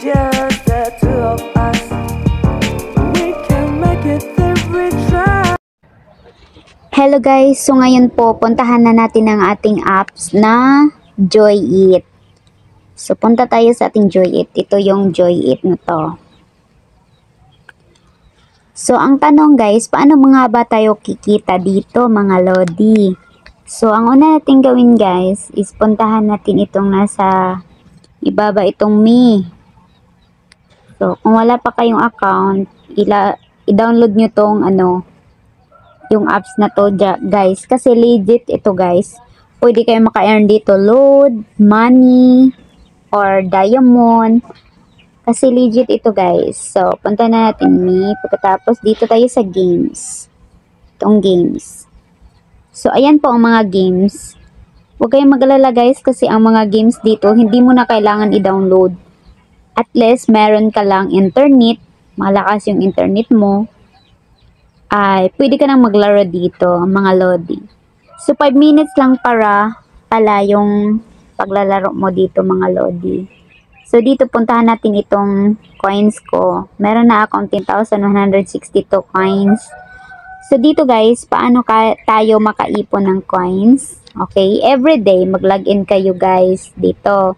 just the two of us. We can make it if we try. Hello guys, so ngayon po puntahan na natin ang ating apps na Joy-it. So punta tayo sa ating Joy-it. Ito yung Joy-it na to. So ang tanong guys, paano mga ba tayo kikita dito mga lodi? So ang una natin gawin guys is puntahan natin itong nasa ibaba itong Me. So kung wala pa kayong account, i-download nyo tong yung apps na to guys, kasi legit ito guys. Pwede kayo maka-earn dito load, money, or diamond. Kasi legit ito guys. So, punta na natin Me. Pagkatapos dito tayo sa games. Itong games. So, ayan po ang mga games. Huwag kayong mag-alala guys kasi ang mga games dito, hindi mo na kailangan i-download. At least, meron ka lang internet. Malakas yung internet mo. Ay pwede ka nang maglaro dito, mga lodi. So, 5 minutes lang pala yung paglalaro mo dito, mga lodi. So, dito puntahan natin itong coins ko. Meron na akong 10,162 coins. So, dito guys, paano tayo makaipon ng coins? Okay, everyday, mag-login kayo guys dito.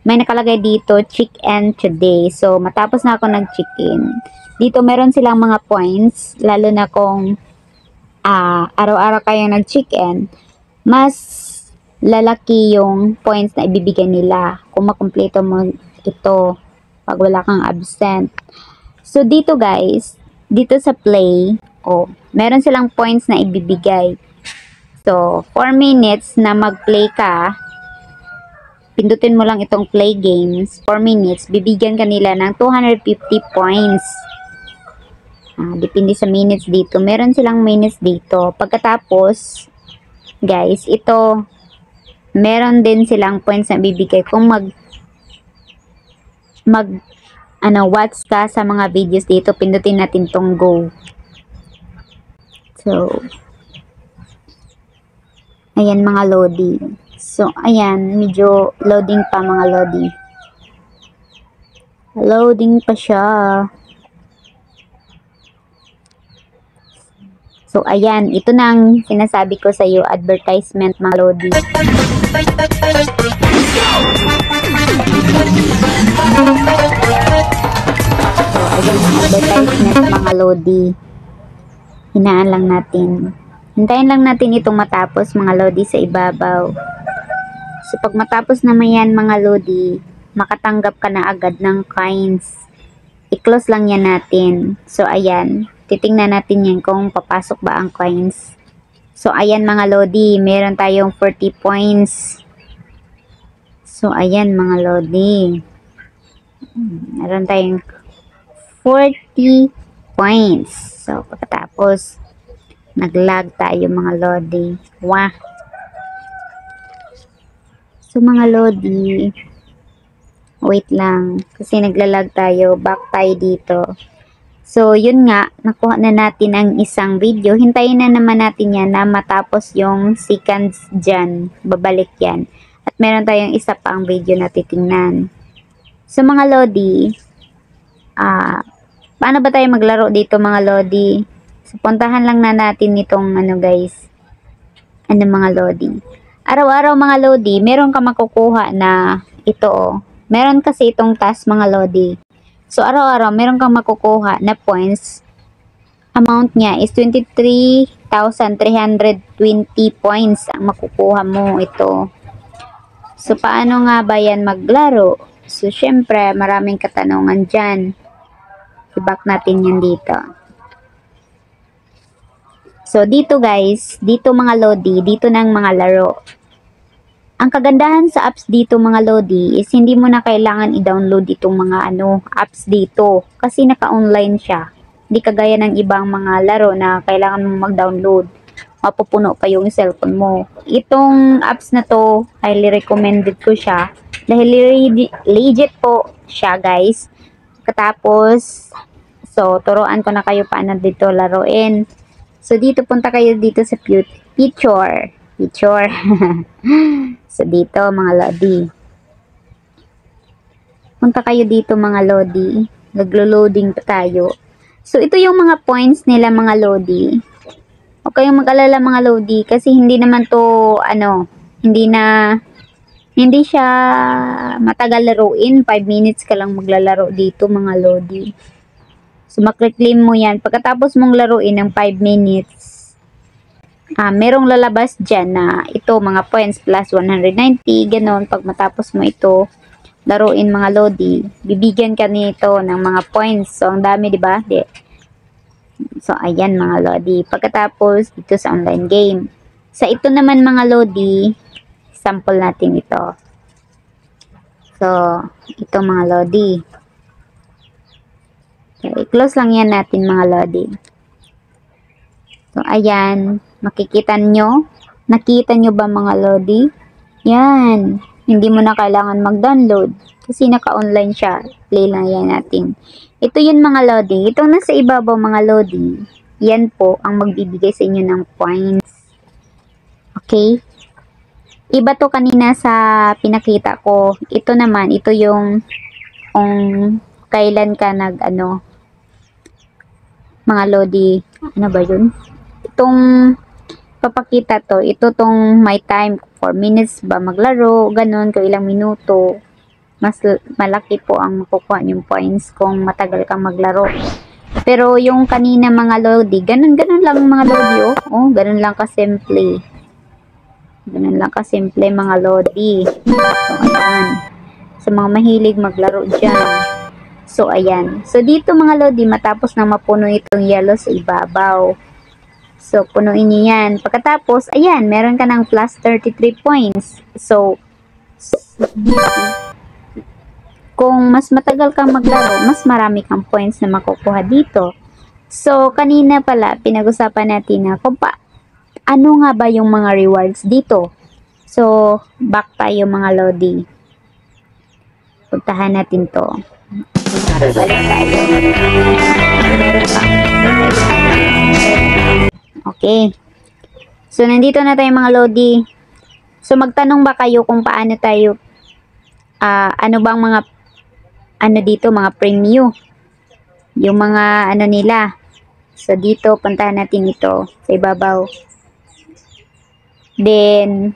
May nakalagay dito, check-in today. So, matapos na ako nag-check-in. Dito meron silang mga points, lalo na kung araw-araw kayo nag-check-in, mas lalaki yung points na ibibigay nila kung makumpleto mo ito pag wala kang absent. So dito guys, dito sa play, meron silang points na ibibigay. So 4 minutes na mag-play ka, pindutin mo lang itong play games, 4 minutes, bibigyan ka nila ng 250 points. Depende sa minutes dito. Meron silang minutes dito. Pagkatapos, guys, ito, meron din silang points na bibigay kung watch ka sa mga videos dito. Pindutin natin tong go. So, ayan mga lodi. So, ayan, medyo loading pa mga lodi. Loading pa siya. So, ayan. Ito na ang sinasabi ko sa iyo, advertisement, mga lodi. So, ayan ang advertisement, mga lodi. Hinaan lang natin. Hintayin lang natin itong matapos, mga lodi, sa ibabaw. So, pag matapos naman yan, mga lodi, makatanggap ka na agad ng coins. I-close lang yan natin. So, ayan. Titingnan natin yan kung papasok ba ang coins. So, ayan mga lodi. Meron tayong 40 points. So, ayan mga lodi. Meron tayong 40 points. So, pagkatapos, nag-lag tayo mga lodi. Wah! So, mga lodi, wait lang. Kasi naglalag tayo. Back tayo dito. So, yun nga, nakuha na natin ang isang video. Hintayin na naman natin yan na matapos yung seconds dyan. Babalik yan. At meron tayong isa pang video na titingnan. So, mga lodi, paano ba tayo maglaro dito mga lodi? So, puntahan lang na natin itong guys. Mga lodi. Araw-araw mga lodi, meron ka makukuha na ito Meron kasi itong task mga lodi. So, araw-araw, meron kang makukuha na points. Amount niya is 23,320 points ang makukuha mo ito. So, paano nga ba yan maglaro? So, syempre, maraming katanungan dyan. I-back natin yan dito. So, dito guys, dito mga lodi, dito ng mga laro. Ang kagandahan sa apps dito mga lodi is hindi mo na kailangan i-download itong mga apps dito kasi naka-online siya. Hindi kagaya ng ibang mga laro na kailangan mong mag-download. Mapupuno pa yung cellphone mo. Itong apps na to, highly recommended ko siya dahil legit po siya guys. Katapos, so turuan ko na kayo paano dito laruin. So dito punta kayo dito sa picture. So, dito mga lodi. Punta kayo dito mga lodi. Naglo-loading pa tayo. So, ito yung mga points nila mga lodi. Huwag kayong mag-alala mga lodi kasi hindi naman to, hindi siya matagal laruin. 5 minutes ka lang maglalaro dito mga lodi. So, makreclaim mo yan. Pagkatapos mong laruin ng 5 minutes, merong lalabas dyan na ito, mga points plus 190, ganon. Pag matapos mo ito, laruin mga lodi, bibigyan ka nito ng mga points. So, ang dami, di ba? So, ayan mga lodi. Pagkatapos, dito sa online game. Sa ito naman mga lodi, sample natin ito. So, ito mga lodi. Okay, close lang yan natin mga lodi. So, ayan. Makikita nyo? Nakita nyo ba mga lodi? Yan. Hindi mo na kailangan mag-download. Kasi naka-online siya. Play lang yan natin. Ito yun mga lodi. Itong nasa ibabaw mga lodi. Yan po ang magbibigay sa inyo ng points. Okay? Iba to kanina sa pinakita ko. Ito naman. Ito yung kailan ka mga lodi. Ano ba yun? Itong papakita to. Ito tong my time. 4 minutes ba maglaro, ganun, kung ilang minuto, mas malaki po ang makukuha yung points kung matagal kang maglaro. Pero yung kanina mga lodi, ganun lang mga lodi, ganun lang kasimple. Ganun lang kasimple mga lodi. So, ayan. Sa mga mahilig maglaro dyan. So, ayan. So, dito mga lodi, matapos na mapuno itong yellow sa ibabaw. So, punuin niyo yan. Pagkatapos, ayan, meron ka ng plus 33 points. So, kung mas matagal kang maglaro, mas marami kang points na makukuha dito. So, kanina pala, pinag-usapan natin na kung ano nga ba yung mga rewards dito. So, back tayo mga lodi. Puntahan natin to. Balik tayo. Okay. So, nandito na tayo mga lodi. So, magtanong ba kayo kung paano tayo, ano bang mga, dito, mga preview? Yung mga, nila. So, dito, puntahan natin ito sa ibabaw. Then,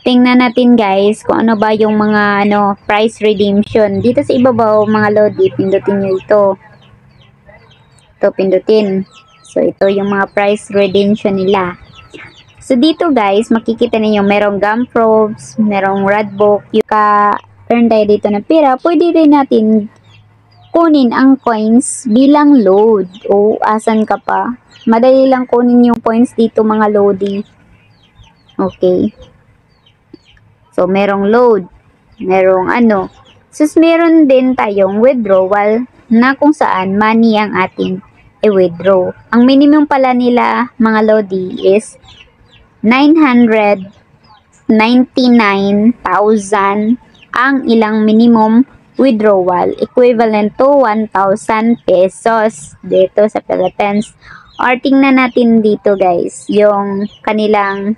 tingnan natin guys kung ano ba yung mga, price redemption. Dito sa ibabaw, mga lodi, pindutin nyo ito. Ito, pindutin. So, ito yung mga price redemption nila. So, dito guys, makikita ninyo, merong gum probes, merong red book. Yung ka-earn tayo dito ng pera, pwede rin natin kunin ang coins bilang load. O, asan ka pa? Madali lang kunin yung points dito mga lodi. Okay. So, merong load. Merong Sus, meron din tayong withdrawal na kung saan money ang ating i-withdraw. Ang minimum pala nila, mga lodi, is 999,000 ang ilang minimum withdrawal, equivalent to 1,000 pesos dito sa Philippines. Or tingnan natin dito guys, yung kanilang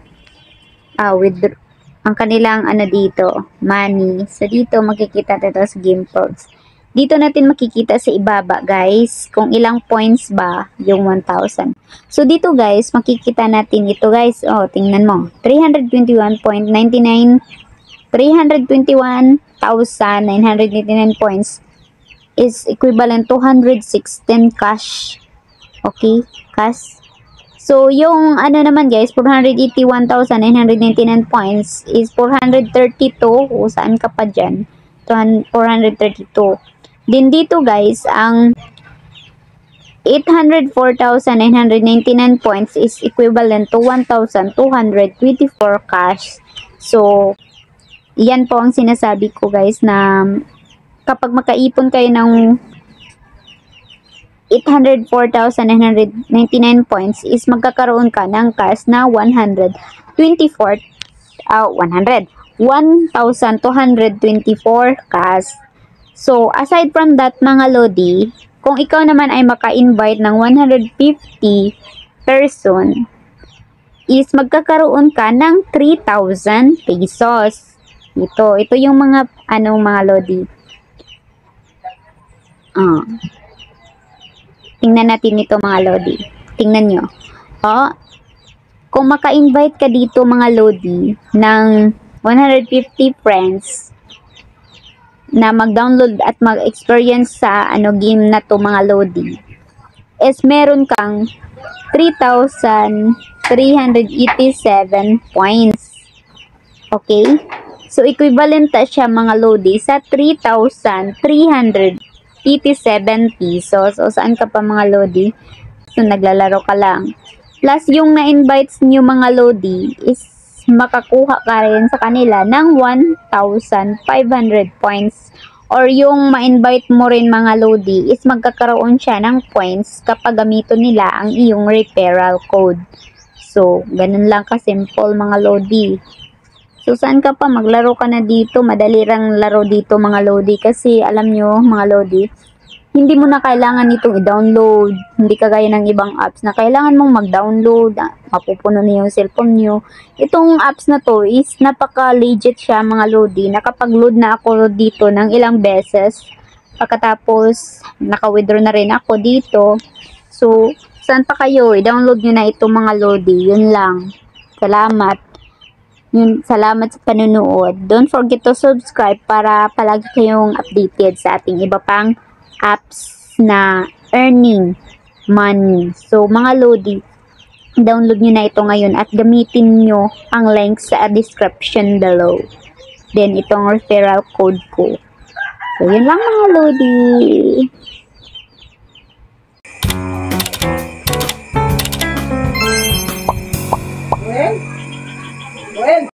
ang kanilang dito, money. So dito makikita dito sa game pods. Dito natin makikita sa ibaba guys kung ilang points ba yung 1,000. So dito guys makikita natin ito guys. Oh, tingnan mo. 321,999 points is equivalent to 116 cash. Okay, cash. So yung naman guys, 481,999 points is 432. O saan ka pa dyan? 432. Din dito guys, ang 804,999 points is equivalent to 1,224 cash. So, yan po ang sinasabi ko guys na kapag makaipon kayo ng 804,999 points is magkakaroon ka ng cash na 1,224 cash. So, aside from that mga lodi, kung ikaw naman ay maka-invite ng 150 person, is magkakaroon ka ng 3,000 pesos. Ito yung mga, mga Lodi. Tingnan natin ito mga Lodi. Tingnan nyo. Kung maka-invite ka dito mga Lodi ng 150 friends na mag-download at mag-experience sa game na to mga Lodi, is meron kang 3,387 points. Okay? So, equivalent siya mga Lodi sa 3,387 pesos. O, saan ka pa mga Lodi? So, naglalaro ka lang. Plus, yung na-invites nyo mga Lodi is makakuha ka rin sa kanila ng 1,500 points. Or yung ma-invite mo rin mga Lodi is magkakaroon siya ng points kapag gamito nila ang iyong referral code. So, ganun lang ka-simple mga Lodi. So, saan ka pa? Maglaro ka na dito. Madali lang laro dito mga Lodi. Kasi, alam nyo mga Lodi, hindi mo na kailangan itong i-download. Hindi kagaya ng ibang apps na kailangan mong mag-download. Mapupuno na yung cellphone nyo. Itong apps na to is napaka-legit siya mga Lodi. Nakapag-load na ako dito ng ilang beses. Pagkatapos, naka-withdraw na rin ako dito. So, saan pa kayo? I-download nyo na ito mga Lodi. Yun lang. Salamat. Salamat sa panunood. Don't forget to subscribe para palagi kayong updated sa ating iba pang apps na earning money. So, mga Lodi, download nyo na ito ngayon at gamitin nyo ang link sa description below. Then, itong referral code ko. So, yun lang mga Lodi.